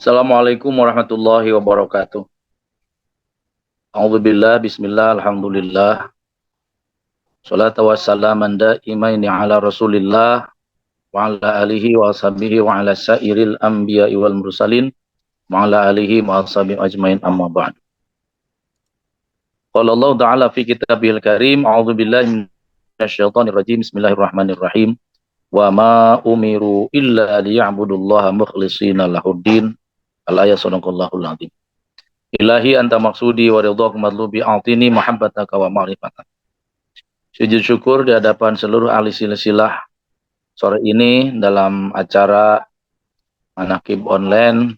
Assalamualaikum warahmatullahi wabarakatuh. A'udzubillah, bismillah, alhamdulillah. Salatu wassalaman daimaini ala rasulillah wa ala alihi wa ashabihi wa ala sairil anbiya'i wal mursalin wa ala alihi wa ashabihi ajmain amma ba'd. Qala Allah ta'ala fi kitabihil karim, a'udzubillahi minasyaitonir rajim, bismillahirrahmanirrahim. Wa ma umiru illa liya'budullaha mukhlishina lahuddin. Al-ayat sadaqallahul azim. Ilahi anta maksudi wa ridhaq madlubi a'tini muhabbataka wa ma'rifataka. Sujud syukur di hadapan seluruh ahli silsilah sore ini dalam acara Manaqib online.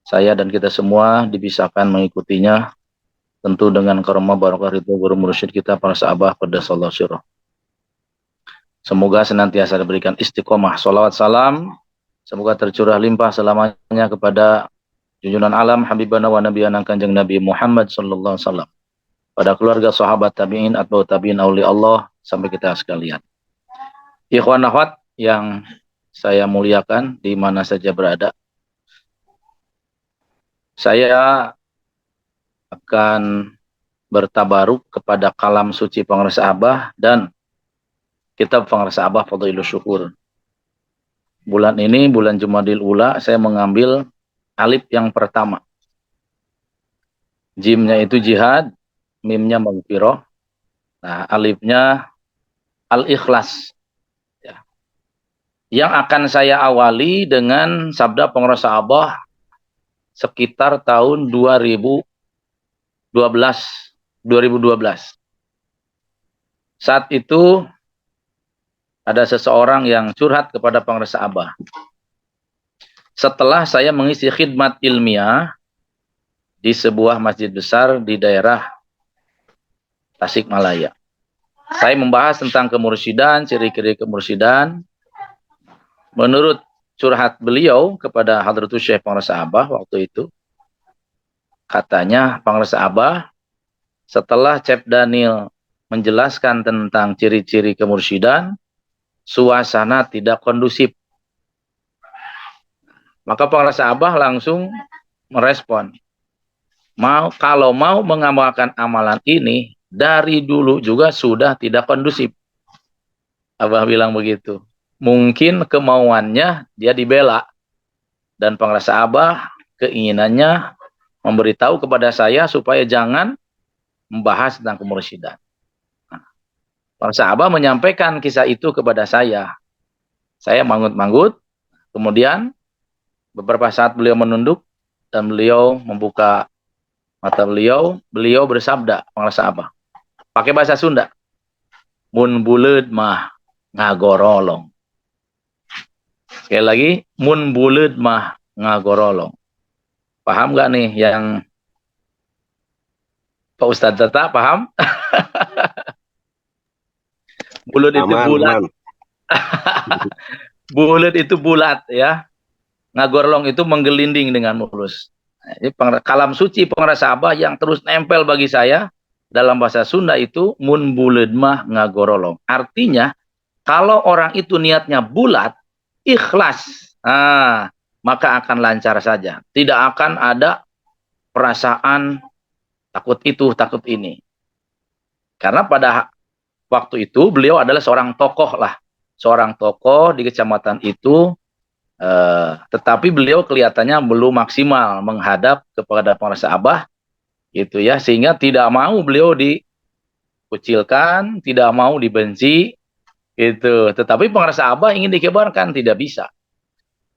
Saya dan kita semua dibisahkan mengikutinya, tentu dengan karamah barakah ridho guru mursyid kita para sahabat qaddasallahu sirrah. Semoga senantiasa diberikan istiqomah, salawat salam, semoga tercurah limpah selamanya kepada junjungan alam habibana wa nabiyana kanjeng Nabi Muhammad sallallahu alaihi wasallam, pada keluarga sahabat tabi'in, atba'ut tabi'in, aulia Allah, sampai kita sekalian. Ikhwan akhwat yang saya muliakan di mana saja berada, saya akan bertabaruk kepada kalam suci Pengarsa Abah dan kitab Pengarsa Abah Fadhailus Syukur. Bulan ini, bulan Jumadil Ula, saya mengambil alif yang pertama. Jimnya itu jihad, mimnya maghfirah. Nah, alifnya al-ikhlas. Ya. Yang akan saya awali dengan sabda Pengarsa Abah sekitar tahun 2012. Saat itu ada seseorang yang curhat kepada Pengarsa Abah. Setelah saya mengisi khidmat ilmiah di sebuah masjid besar di daerah Tasikmalaya, saya membahas tentang kemursyidaan, ciri-ciri kemursyidaan. Menurut curhat beliau kepada Hadratus Syekh Pengarsa Abah waktu itu, katanya Pengarsa Abah setelah Chef Daniel menjelaskan tentang ciri-ciri kemursyidaan, suasana tidak kondusif. Maka Pengarsa Abah langsung merespon, kalau mau mengamalkan amalan ini, dari dulu juga sudah tidak kondusif. Abah bilang begitu. Mungkin kemauannya dia dibela. Dan Pengarsa Abah keinginannya memberitahu kepada saya supaya jangan membahas tentang kemursyidaan. Nah, Pengarsa Abah menyampaikan kisah itu kepada saya. Saya manggut-manggut, kemudian beberapa saat beliau menunduk dan beliau membuka mata beliau bersabda, Pengarsa Abah, pakai bahasa Sunda, mun buleud mah ngagorolong. Sekali lagi, mun buleud mah ngagorolong. Paham gak nih yang Pak Ustadz Tata, paham? Buleud itu bulat. Buleud itu bulat ya. Ngagorolong itu menggelinding dengan mulus. Ini kalam suci Pengarsa Abah yang terus nempel bagi saya dalam bahasa Sunda itu mun buleud mah ngagorolong. Artinya kalau orang itu niatnya bulat, ikhlas, maka akan lancar saja. Tidak akan ada perasaan takut itu, takut ini. Karena pada waktu itu beliau adalah seorang tokoh lah. Seorang tokoh di kecamatan itu, tetapi beliau kelihatannya belum maksimal menghadap kepada Pengarsa Abah gitu ya, sehingga tidak mau beliau dikucilkan, tidak mau dibenci gitu. Tetapi Pengarsa Abah ingin dikebarkan, tidak bisa.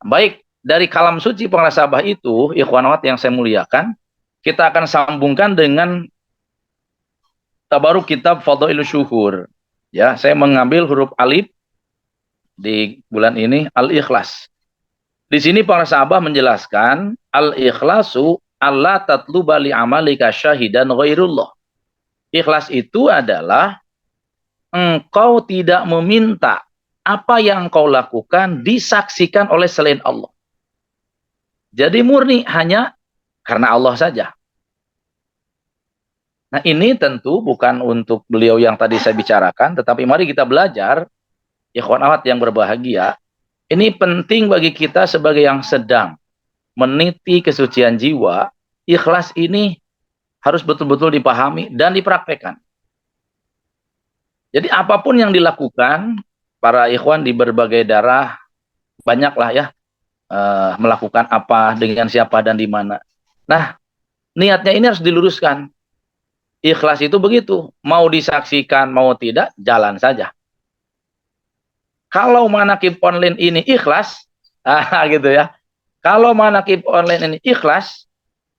Baik, dari kalam suci Pengarsa Abah itu, ikhwan akhwat yang saya muliakan, kita akan sambungkan dengan tabaruk kitab Fadhailus Syukur. Ya, saya mengambil huruf alif di bulan ini, al-ikhlas. Di sini Pengarsa Abah menjelaskan al-ikhlasu alla tatluba li amalika syahidan ghairullah. Ikhlas itu adalah engkau tidak meminta apa yang engkau lakukan disaksikan oleh selain Allah. Jadi murni hanya karena Allah saja. Nah, ini tentu bukan untuk beliau yang tadi saya bicarakan, tetapi mari kita belajar, ikhwan akhwat yang berbahagia. Ini penting bagi kita sebagai yang sedang meniti kesucian jiwa, ikhlas ini harus betul-betul dipahami dan dipraktekkan. Jadi apapun yang dilakukan, para ikhwan di berbagai daerah, banyaklah ya, melakukan apa, dengan siapa, dan di mana. Nah, niatnya ini harus diluruskan. Ikhlas itu begitu, mau disaksikan, mau tidak, jalan saja. Kalau manakib online ini ikhlas, gitu ya. Kalau manakib online ini ikhlas,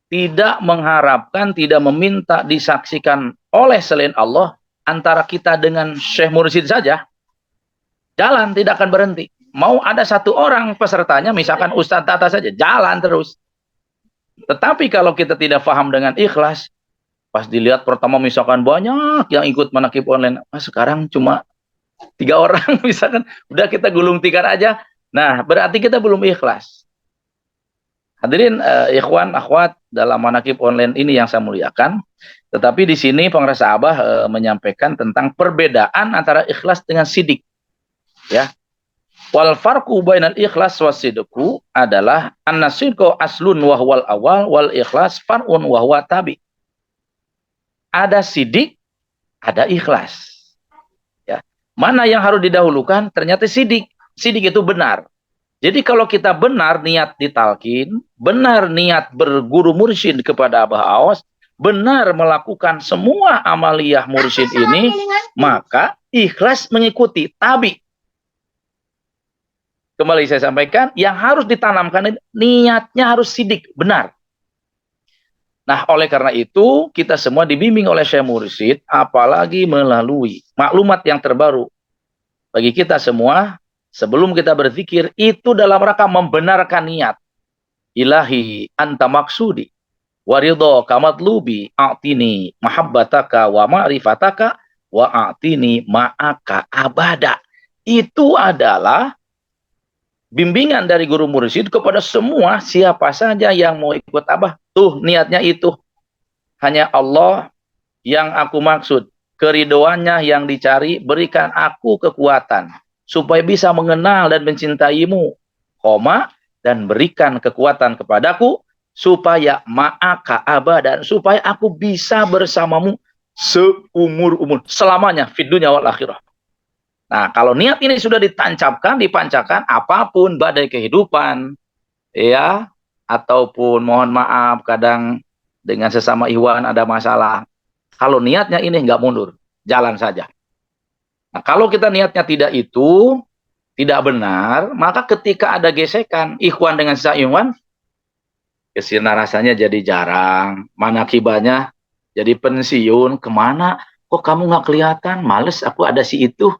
tidak mengharapkan, tidak meminta disaksikan oleh selain Allah, antara kita dengan Syekh Mursyid saja, jalan tidak akan berhenti. Mau ada satu orang pesertanya, misalkan Ustadz Tata saja, jalan terus. Tetapi kalau kita tidak paham dengan ikhlas, pas dilihat pertama misalkan banyak yang ikut manakib online, sekarang cuma 3 orang misalkan, udah kita gulung tikar aja. Nah, berarti kita belum ikhlas. Hadirin ikhwan, akhwat, dalam manakib online ini yang saya muliakan. Tetapi di sini pengrasa Abah menyampaikan tentang perbedaan antara ikhlas dengan sidik. Ya. Wal farqu bainal ikhlas wasidqu adalah an-sidqu aslun wa huwal awal wal ikhlas far'un wa huwa tabi. Ada sidik, ada ikhlas. Ya. Mana yang harus didahulukan? Ternyata sidik. Sidik itu benar. Jadi kalau kita benar niat ditalkin, benar niat berguru mursyid kepada Abah Aos, benar melakukan semua amaliyah mursyid ini, maka ikhlas mengikuti, tabi. Kembali saya sampaikan, yang harus ditanamkan niatnya harus sidik, benar. Nah, oleh karena itu, kita semua dibimbing oleh Syekh Mursyid, apalagi melalui maklumat yang terbaru. Bagi kita semua, sebelum kita berzikir, itu dalam rangka membenarkan niat. Ilahi anta maksudi, waridho kamatlubi, a'tini mahabbataka wa ma'rifataka, wa a'tini ma'aka abada. Itu adalah bimbingan dari guru mursyid kepada semua, siapa saja yang mau ikut Abah. Tuh niatnya itu. Hanya Allah yang aku maksud. Keridoannya yang dicari, berikan aku kekuatan. Supaya bisa mengenal dan mencintaimu. Koma, dan berikan kekuatan kepadaku. Supaya ma'aka abadan. Supaya aku bisa bersamamu seumur-umur. Selamanya, fid dunya wal akhirah. Nah, kalau niat ini sudah ditancapkan, dipancakan, apapun badai kehidupan, ya, ataupun mohon maaf, kadang dengan sesama ikhwan ada masalah. Kalau niatnya ini nggak mundur, jalan saja. Nah, kalau kita niatnya tidak itu, tidak benar, maka ketika ada gesekan, ikhwan dengan sesama ikhwan, kesana rasanya jadi jarang, manakibahnya jadi pensiun, kemana? Kok kamu nggak kelihatan? Males, aku ada si itu.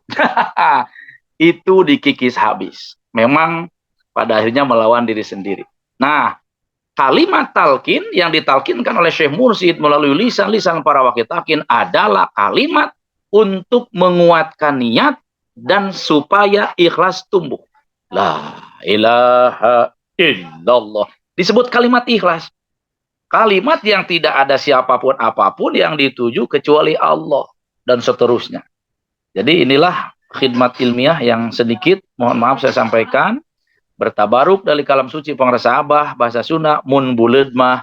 Itu dikikis habis. Memang pada akhirnya melawan diri sendiri. Nah, kalimat talqin yang ditalkinkan oleh Syekh Mursyid melalui lisan-lisan para wakil talqin adalah kalimat untuk menguatkan niat dan supaya ikhlas tumbuh. La ilaha illallah. Disebut kalimat ikhlas. Kalimat yang tidak ada siapapun apapun yang dituju kecuali Allah dan seterusnya. Jadi inilah khidmat ilmiah yang sedikit, mohon maaf saya sampaikan, bertabaruk dari kalam suci pengrasa Abah, bahasa Sunda, mun buleud mah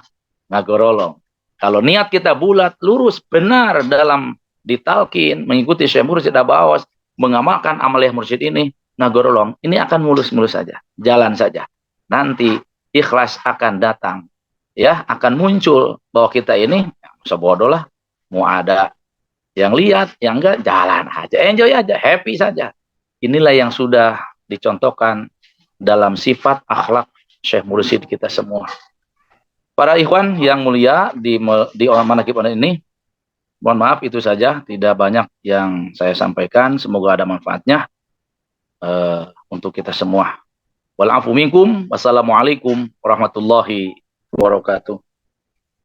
ngagorolong. Kalau niat kita bulat, lurus, benar dalam ditalkin, mengikuti Syekh Mursyid Abah Aos, mengamalkan amaliyah mursyid ini, ngagorolong, ini akan mulus-mulus saja, jalan saja. Nanti ikhlas akan datang. Ya, akan muncul bahwa kita ini sebodoh lah, mau ada yang lihat, yang enggak, jalan aja, enjoy aja, happy saja. Inilah yang sudah dicontohkan dalam sifat akhlak Syekh Mursyid kita semua. Para ikhwan yang mulia di manakib ini, mohon maaf itu saja, tidak banyak yang saya sampaikan, semoga ada manfaatnya untuk kita semua. Wal afu minkum, wassalamualaikum warahmatullahi wabarakatuh.